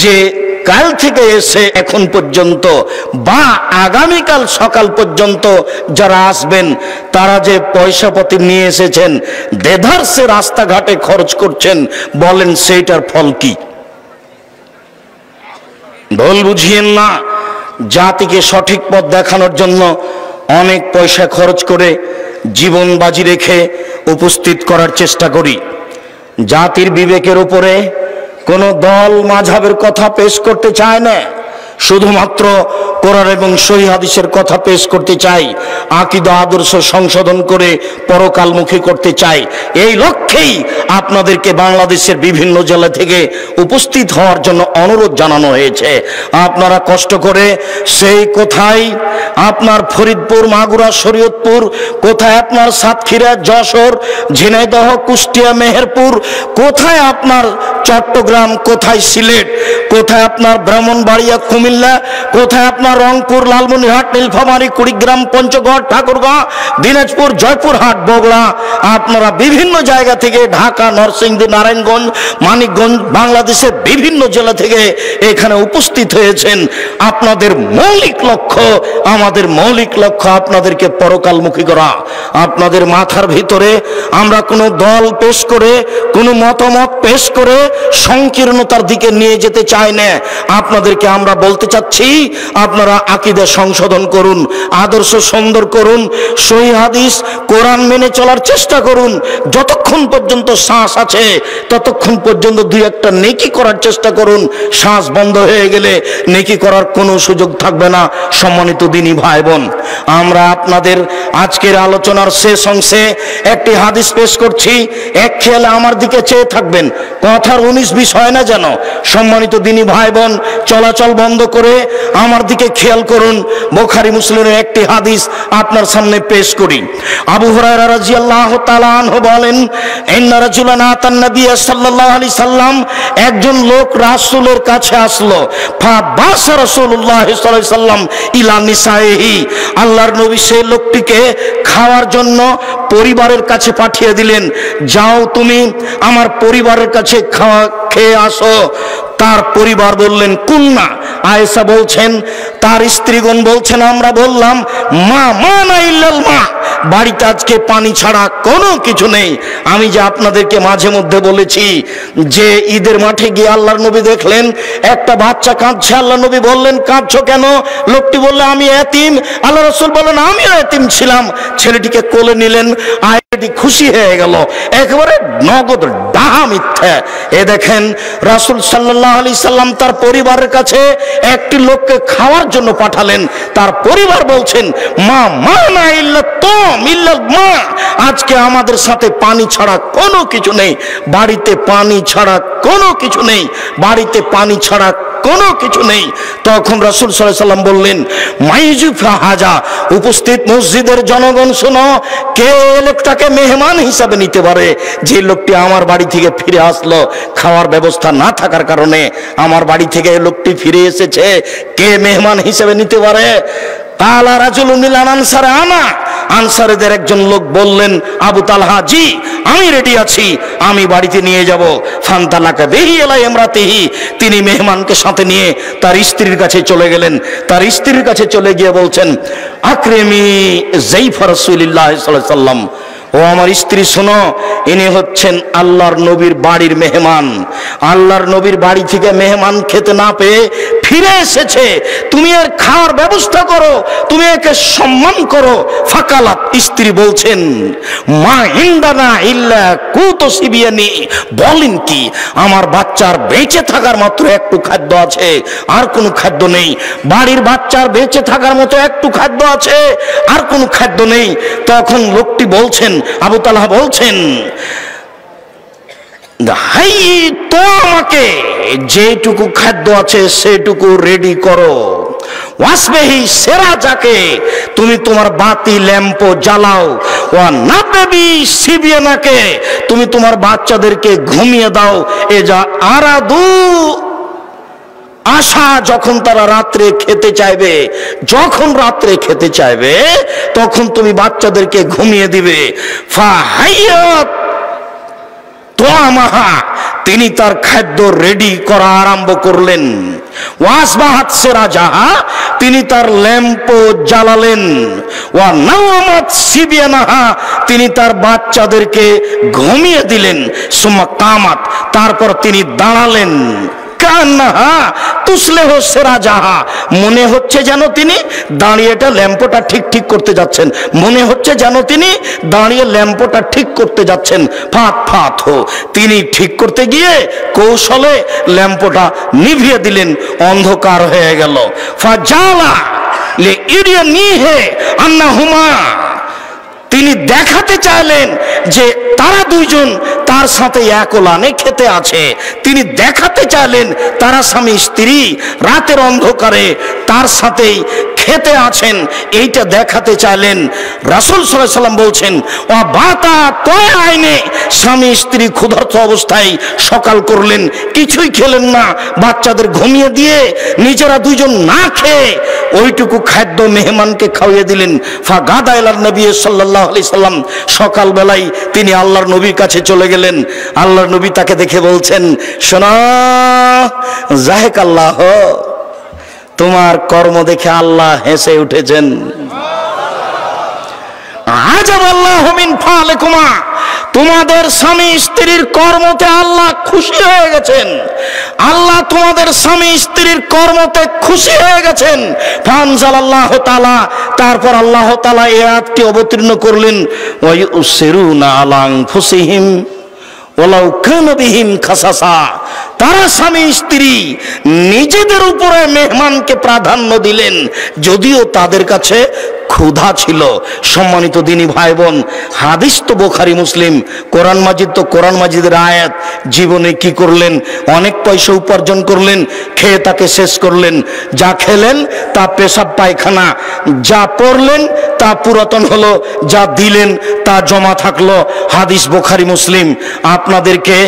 যে কাল থেকে এসে এখন পর্যন্ত বা আগামীকাল সকাল পর্যন্ত যারা আসবেন তারা যে পয়সাপাতি নিয়ে এসেছেন দেধারসে রাস্তাঘাটে খরচ করছেন, বলেন সেইটার ফল কি? ভুল বুঝিয়েন না। জাতিকে সঠিক পথ দেখানোর জন্য অনেক পয়সা খরচ করে জীবন বাজি রেখে উপস্থিত করার চেষ্টা করি। জাতির বিবেকের উপরে কোনো দল মাযহাবের কথা পেশ করতে চায় না, শুধুমাত্র কোরআন এবং সহিহ হাদিসের কথা পেশ করতে চাই, আকীদা আদর্শ সংশোধন করে পরকালমুখী করতে চাই। এই লক্ষ্যেই আপনাদেরকে বাংলাদেশের বিভিন্ন জেলা থেকে উপস্থিত হওয়ার জন্য অনুরোধ জানানো হয়েছে। আপনারা কষ্ট করে সেই কোথায় আপনার ফরিদপুর, মাগুরা, শরীয়তপুর, কোথায় আপনার সাতক্ষীরা, যশোর, ঝিনাইদহ, কুষ্টিয়া, মেহেরপুর, কোথায় আপনার চট্টগ্রাম, কোথায় সিলেট, কোথায় আপনার ব্রাহ্মণবাড়িয়া, কুমিল্লা, কোথায় আপনার রংপুর, লালমনিরহাট, নীলফামারী, কুড়িগ্রাম, পঞ্চগড়, ঠাকুরগাঁও, দিনাজপুর, জয়পুরহাট, বগুড়া, আপনারা বিভিন্ন জায়গা থেকে, ঢাকা, নরসিংদী, নারায়ণগঞ্জ, মানিকগঞ্জ, বাংলাদেশের বিভিন্ন জেলা থেকে এখানে উপস্থিত হয়েছেন। আপনাদের মৌলিক লক্ষ্য, আমাদের মৌলিক লক্ষ্য আপনাদেরকে পরকালমুখী করা। আপনাদের মাথার ভিতরে আমরা কোনো দল পেশ করে, কোনো মতামত পেশ করে সংকীর্ণতার দিকে নিয়ে যেতে চাই না। আপনাদেরকে আমরা বলতে চাচ্ছি, আপনারা আকীদা সংশোধন করুন, আদর্শ সুন্দর করুন, সহিহ হাদিস কোরআন মেনে চলার চেষ্টা করুন। যতক্ষণ পর্যন্ত শ্বাস আছে ততক্ষণ পর্যন্ত দুই একটা নেকি করার চেষ্টা করুন। শ্বাস বন্ধ হয়ে গেলে নেকি করার কোনো সুযোগ থাকবে না। সম্মানিত দিনী ভাই বোন, আমরা আপনাদের আজকের আলোচনার শেষ অংশে একটি হাদিস পেশ করছি। এক খেয়ালে আমার দিকে চেয়ে থাকবেন, কথার 19-20 হয় না যেন। সম্মানিত দিনী ভাই বোন, চলাচল বন্ধ করে আমার দিকে খেয়াল করুন। বুখারী মুসলিমের একটি হাদিস আপনার সামনে পেশ করি। আবু হুরায়রা রাদিয়াল্লাহু তাআলা আনহু বলেন, ইন্না রাজুলান আতান নবী সাল্লাল্লাহু আলাইহি সাল্লাম, একজন লোক রাসূলের কাছে আসলো। ফাবাসা রাসূলুল্লাহ সাল্লাল্লাহু আলাইহি সাল্লাম ইলা নিসাইহি, আল্লাহর নবী সেই লোকটিকে খাওয়ার জন্য পরিবারের কাছে পাঠিয়ে দিলেন। যাও তুমি আমার পরিবারের কাছে খেয়ে আসো। তার পরিবার বললেন কুন্না, আয়েশা বলছেন, তার স্ত্রীগণ বলছেন, আমরা বললাম মা না ইল্লাল মা, বাড়িতে আজকে পানি ছাড়া কোনো কিছু নেই। আমি যে আপনাদেরকে মাঝে মধ্যে বলেছি যে ঈদের মাঠে গিয়ে আল্লাহর নবী দেখলেন একটা বাচ্চা কাঁদছে। আল্লাহ নবী বললেন, কাঁদছো কেন? লোকটি বললে, আমি এতিম। আল্লাহ রাসূল বললেন, আমিও এতিম ছিলাম। ছেলেটিকে কোলে নিলেন, আয়টি খুশি হয়ে গেল। একেবারে নগদ ডাহা মিথ্যা। এ দেখেন রাসূল সাল্লাল্লাহু আলাইহি সাল্লাম তার পরিবারের কাছে একটি লোককে খাওয়ার জন্য পাঠালেন। তার পরিবার বলছেন, মা না ইল্লাল মা, আজকে আমাদের সাথে পানি ছাড়া কোনো কিছু নেই, বাড়িতে পানি ছাড়া কোনো কিছু নেই, বাড়িতে পানি ছাড়া কোনো কিছু নেই। তখন রাসূল সাল্লাল্লাহু আলাইহি সাল্লাম বললেন, মাইজুফা হাজা, উপস্থিত মসজিদের জনগণ শোনো, কে লোকটাকে মেহমান হিসাবে নিতে পারে? যে লোকটি আমার বাড়ি থেকে ফিরে আসলো, খাওয়ার ব্যবস্থা না থাকার কারণে আমার বাড়ি থেকে লোকটি ফিরে এসেছে, কে মেহমান হিসেবে নিতে পারে? কালা রাজুলুন মিনাল আনসার, আনা, আনসারীদের একজন লোক বললেন, আবু তালহা, জি আমি রেডি আছি, আমি বাড়িতে নিয়ে যাব। ফান্তালাকা বিহি ইলা ইমরাতিহি, তিনি মেহমানকে সাথে নিয়ে তার স্ত্রীর কাছে চলে গেলেন। তার স্ত্রীর কাছে চলে গিয়ে বলছেন, আকরিমি যাইফা রাসূলিল্লাহ সাল্লাল্লাহু আলাইহি সাল্লাম, ও আমার স্ত্রী শোনো, ইনি হচ্ছেন আল্লাহর নবীর বাড়ির মেহমান। আল্লাহর নবীর বাড়ি থেকে মেহমান খেতে না পেয়ে ফিরে এসেছে, তুমি এর খাওয়ার ব্যবস্থা করো, তুমি একে সম্মান করো। ফাকালাত, স্ত্রী বলছেন, মা ইনদানা ইল্লা কুতু সিবিয়ানি, বলেন কি, আমার বাচ্চার বেঁচে থাকার মাত্র একটু খাদ্য আছে, আর কোনো খাদ্য নেই। বাড়ির বাচ্চার বেঁচে থাকার মতো একটু খাদ্য আছে, আর কোনো খাদ্য নেই। তখন লোকটি বলছেন, আবু তালহা বলছেন, হাই তো আমাকে যেটুকু খাদ্য আছে সেটুকু রেডি করো। ওয়াসবেহি সেরা যাকে, তুমি তোমার বাতি ল্যাম্প জ্বালাও। ওয়া নাবেবি সিবিয়ানাকে, তুমি তোমার বাচ্চাদেরকে ঘুমিয়ে দাও। এ যা আরাদু, আশা, যখন তারা রাত্রে খেতে চাইবে, যখন রাত্রে খেতে চাইবে তখন তুমি বাচ্চাদেরকে ঘুমিয়ে দিবে। ফাহাইয়াত তোয়ামাহা, তিনি তার খাদ্য রেডি করা আরম্ভ করলেন। ওয়াসবাহাত সিরাজাহা, তিনি তার ল্যাম্প জ্বালালেন। ওয়া নাওমাত সিবিয়ানাহা, তিনি তার বাচ্চাদেরকে ঘুমিয়ে দিলেন। সুম্মা কামাত, তারপর তিনি দাঁড়ালেন। কান্নাহা তুসলেহ সিরাজাহা, মনে হচ্ছে যেন তিনি দাঁড়িয়ে এটা ল্যাম্পটা ঠিক করতে যাচ্ছেন, মনে হচ্ছে যেন তিনি দাঁড়িয়ে ল্যাম্পটা ঠিক করতে যাচ্ছেন। ফাত ফাত হো, তিনি ঠিক করতে গিয়ে কৌশলে ল্যাম্পটা নিভিয়ে দিলেন, অন্ধকার হয়ে গেল। ফাজালা লে ইরিয়ানিহে আন্নাহুমা, তিনি দেখাতে চাইলেন যে তারা দুইজন তার সাথে এক ওলানে খেতে আছে। তিনি দেখাতে চাইলেন তারা স্বামী স্ত্রী রাতের অন্ধকারে তার সাথেই খেতে আছেন, এইটা দেখাতে চাইলেন। রাসূল সাল্লাল্লাহু আলাইহি ওয়াসাল্লাম বলছেন, ও বাতা কয় আইনে, স্বামী স্ত্রী ক্ষুধার্ত অবস্থায় সকাল করলেন, কিছুই খেলেন না, বাচ্চাদের ঘুমিয়ে দিয়ে নিজেরা দুইজন না খেয়ে ওইটুকু খাদ্য মেহমানকে খাওয়িয়ে দিলেন। ফাগাদা ইলান নবী সাল্লাল্লাহু আলাইহি সাল্লাম, সকালবেলায় তিনি আল্লাহর নবীর কাছে চলে গেলেন। আল্লাহর নবী তাকে দেখে বলছেন, শোনো জাহেক আল্লাহ, তোমার কর্ম দেখে আল্লাহ হেসে উঠেছেন। আজাব আল্লাহু মিন ফালিকুমা, তোমাদের স্বামী স্ত্রীর কর্মতে আল্লাহ খুশি হয়ে গেছেন। আল্লাহ তোমাদের স্বামী স্ত্রীর কর্মতে খুশি হয়ে গেছেন। ফানজালাল্লাহু তাআলা, তারপর আল্লাহ তাআলা এই আয়াতটি অবতীর্ণ করলেন, ওয়া ইউসিরুনা আলা আনফুসিহিম ওয়ালাউ কানা বিহিম খাসাসা, তারা স্বামী স্ত্রী নিজেদের উপরে মেহমানকে প্রাধান্য দিলেন যদিও তাদের কাছে ক্ষুধা ছিল। সম্মানিত দিনী ভাই বোন, হাদিস তো বুখারী মুসলিম, কোরআন মাজিদ তো কোরআন মাজিদের আয়াত। জীবনে কি করলেন? অনেক পয়সা উপার্জন করলেন, খেয়ে তাকে শেষ করলেন। যা খেলেন তা পেশাব পায়খানা, যা পড়লেন তা পুরাতন হলো, যা দিলেন তা জমা থাকলো। হাদিস বুখারী মুসলিম। আপনাদেরকে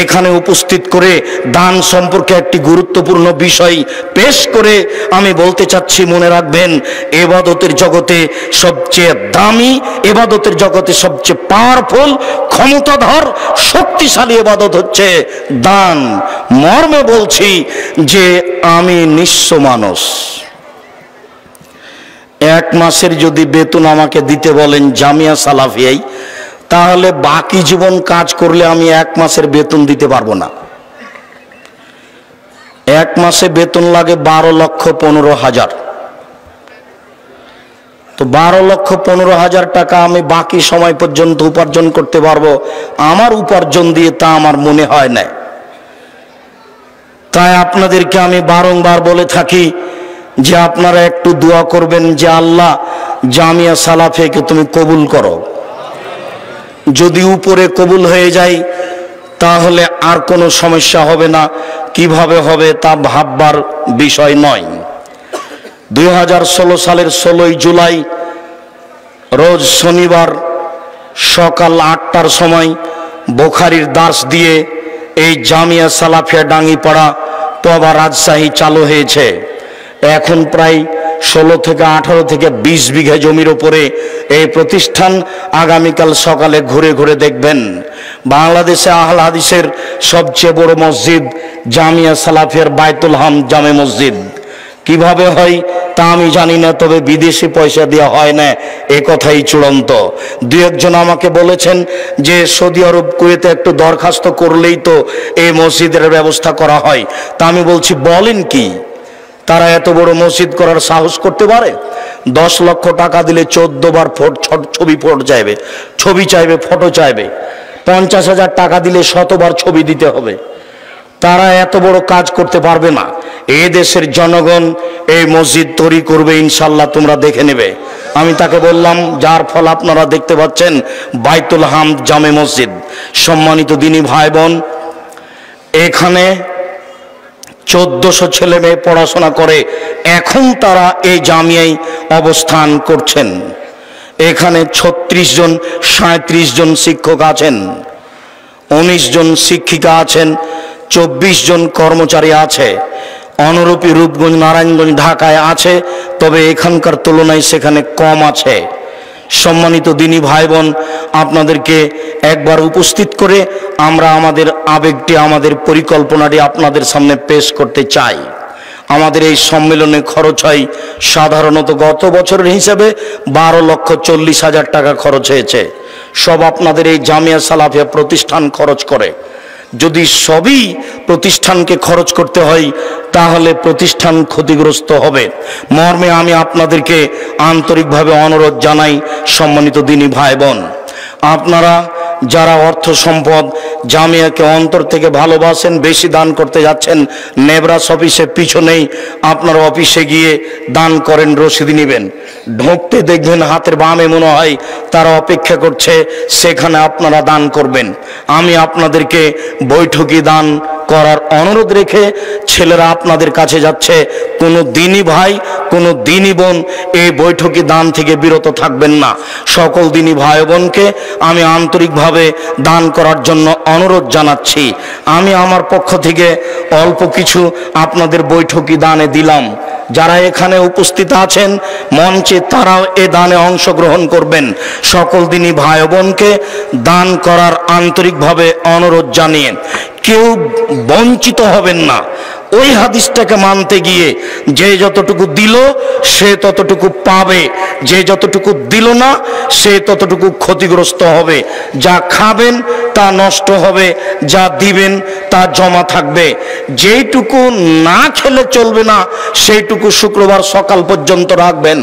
এখানে উপস্থিত করে দান সম্পর্কে একটি গুরুত্বপূর্ণ বিষয় পেশ করে আমি বলতে চাচ্ছি, মনে রাখবেন, ইবাদতের জগতে সবচেয়ে দামি, ইবাদতের জগতে সবচেয়ে পাওয়ারফুল, ক্ষমতাধর, শক্তিশালী ইবাদত হচ্ছে দান। মর্মে বলছি যে আমি নিঃস্ব মানুষ, এক মাসের যদি বেতন আমাকে দিতে বলেন জামিয়া সালাফিয়ায়, তাহলে বাকি জীবন কাজ করলে আমি এক মাসের বেতন দিতে পারবো না। এক মাসে বেতন লাগে 12,15,000। তো 12,15,000 টাকা আমি বাকি সময় পর্যন্ত উপার্জন করতে পারবো, আমার উপার্জন দিয়ে তা আমার মনে হয় না। তাই আপনাদেরকে আমি বারংবার বলে থাকি যে আপনারা একটু দোয়া করবেন যে আল্লাহ জামিয়া সালাফিয়াকে তুমি কবুল করো। যদি উপরে কবুল হয়ে যায় তাহলে আর কোনো সমস্যা হবে না, কিভাবে হবে তা ভাববার বিষয় নয়। 2016 সালের 16 জুলাই রোজ শনিবার সকাল 8টার সময় বুখারীর দার্স দিয়ে এই জামিয়া সালাফিয়া ডাঙ্গিপাড়া তবা রাজশাহী চালু হয়েছে। এখন প্রায় 16 থেকে 18 থেকে 20 বিঘা জমির উপরে এই প্রতিষ্ঠান। আগামীকাল সকালে ঘুরে ঘুরে দেখবেন বাংলাদেশে আহলে হাদিসের সবচেয়ে বড় মসজিদ জামিয়া সালাফিয়ার বাইতুল হাম জামে মসজিদ। কিভাবে হয় তা আমি জানি না, তবে বিদেশি পয়সা দেওয়া হয় না, এ কথাই চূড়ান্ত। দু একজন আমাকে বলেছেন যে সৌদি আরব কুয়েতে একটু দরখাস্ত করলেই তো এই মসজিদের ব্যবস্থা করা হয়। তা আমি বলছি, বলেন কি, তারা এত বড় মসজিদ করার সাহস করতে পারে? 10 লক্ষ টাকা দিলে 14 বার ছবি চাইবে, ফটো চাইবে। 50,000 টাকা দিলে 100 বার ছবি দিতে হবে। তারা এত বড় কাজ করতে পারবে না। এই দেশের জনগণ এই মসজিদ তৈরি করবে ইনশাল্লাহ, তোমরা দেখে নেবে। আমি তাকে বললাম, যার ফল আপনারা দেখতে পাচ্ছেন, বাইতুল হাম জামে মসজিদ। সম্মানিত দিনী ভাই বোন, এখানে 1400 ছেলে মেয়ে পড়াশোনা করে, এখন তারা এই জামিয়ায় অবস্থান করছেন। এখানে 36 জন 37 জন শিক্ষক আছেন, 19 জন শিক্ষিকা আছেন, 24 জন কর্মচারী আছে। অনুরূপী রূপগঞ্জ, নারায়ণগঞ্জ, ঢাকায় আছে, তবে এখানকার তুলনায় সেখানে কম আছে। সম্মানিত দিনী ভাই বোন, আপনাদেরকে একবার উপস্থিত করে আমরা আমাদের আবেগটি, আমাদের পরিকল্পনাটি আপনাদের সামনে পেশ করতে চাই। আমাদের এই সম্মেলনে খরচ হয় সাধারণত গত বছরের হিসাবে 12,40,000 টাকা খরচ হয়েছে। সব আপনাদের এই জামিয়া সালাফিয়া প্রতিষ্ঠান খরচ করে। যদি সবই প্রতিষ্ঠানকে খরচ করতে হয় তাহলে প্রতিষ্ঠান ক্ষতিগ্রস্ত হবে। মর্মে আমি আপনাদেরকে আন্তরিকভাবে অনুরোধ জানাই, সম্মানিত দিনী ভাই বোন, আপনারা যারা অর্থ সম্পদ জামিয়াকে অন্তর থেকে ভালোবাসেন, বেশি দান করতে যাচ্ছেন, নেবরাস অফিসের পিছনেই আপনারা অফিসে গিয়ে দান করেন, রসিদ নেবেন। ঢুকতে দেখবেন হাতের বামে মনে হয় তারা অপেক্ষা করছে, সেখানে আপনারা দান করবেন। আমি আপনাদেরকে বৈঠকি দান করার অনুরোধ রেখে ছেলেরা আপনাদের কাছে যাচ্ছে, কোনো দিনী ভাই, কোনো দিনী বোন এই বৈঠকি দান থেকে বিরত থাকবেন না। সকল দিনী ভাই বোনকে আমি আন্তরিকভাবে দান করার জন্য অনুরোধ জানাচ্ছি। আমি আমার পক্ষ থেকে অল্প কিছু আপনাদের বৈঠকি দানে দিলাম। যারা এখানে উপস্থিত আছেন মঞ্চে, তারাও এ দানে অংশগ্রহণ করবেন। সকল দিনী ভাই বোনকে দান করার আন্তরিকভাবে অনুরোধ জানিয়ে কেউ বঞ্চিত হবেন না। ওই হাদিসটাকে মানতে গিয়ে যে যতটুকু দিল সে ততটুকু পাবে, যে যতটুকু দিল না সে ততটুকু ক্ষতিগ্রস্ত হবে। যা খাবেন তা নষ্ট হবে, যা দিবেন তা জমা থাকবে। যেইটুকু না খেলে চলবে না সেইটুকু শুক্রবার সকাল পর্যন্ত রাখবেন।